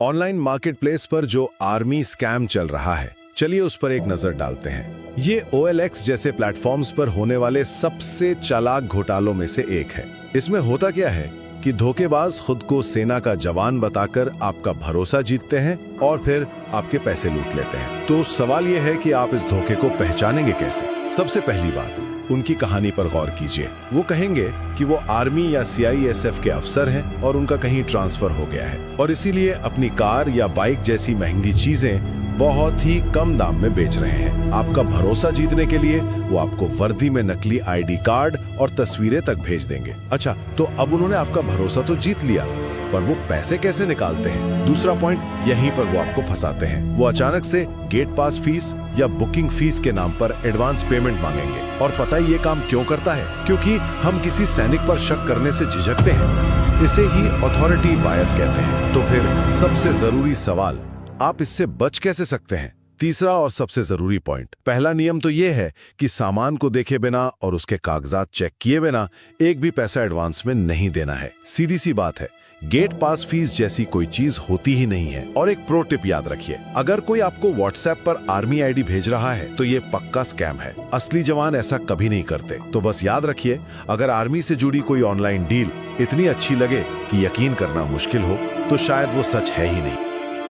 Online marketplace पर जो army scam चल रहा है, चलिए उस पर एक नजर डालते हैं। ये OLX जैसे प्लेटफॉर्म्स पर होने वाले सबसे चालाक घोटालों में से एक है। इसमें होता क्या है कि धोखेबाज खुद को सेना का जवान बताकर आपका भरोसा जीतते हैं और फिर आपके पैसे लूट लेते हैं। तो सवाल यह है कि आप इस धोखे को पहचानेंगे कैसे? सबसे पहली बात, उनकी कहानी पर गौर कीजिए। वो कहेंगे कि वो आर्मी या CISF के अफसर हैं और उनका कहीं ट्रांसफर हो गया है और इसीलिए अपनी कार या बाइक जैसी महंगी चीजें बहुत ही कम दाम में बेच रहे हैं। आपका भरोसा जीतने के लिए वो आपको वर्दी में नकली ID कार्ड और तस्वीरें तक भेज देंगे। अच्छा, तो अब उन्होंने आपका भरोसा तो जीत लिया, पर वो पैसे कैसे निकालते हैं? दूसरा पॉइंट, यहीं पर वो आपको फंसाते हैं। वो अचानक से गेट पास फीस या बुकिंग फीस के नाम पर एडवांस पेमेंट मांगेंगे। और पता है ये काम क्यों करता है? क्योंकि हम किसी सैनिक पर शक करने से झिझकते हैं। इसे ही अथॉरिटी बायस कहते हैं। तो फिर सबसे जरूरी सवाल, आप इससे बच कैसे सकते हैं? तीसरा और सबसे जरूरी पॉइंट, पहला नियम तो यह है कि सामान को देखे बिना और उसके कागजात चेक किए बिना एक भी पैसा एडवांस में नहीं देना है। सीधी सी बात है, गेट पास फीस जैसी कोई चीज होती ही नहीं है। और एक प्रो टिप याद रखिए, अगर कोई आपको व्हाट्सएप पर आर्मी ID भेज रहा है तो ये पक्का स्कैम है। असली जवान ऐसा कभी नहीं करते। तो बस याद रखिए, अगर आर्मी से जुड़ी कोई ऑनलाइन डील इतनी अच्छी लगे कि यकीन करना मुश्किल हो, तो शायद वो सच है ही नहीं।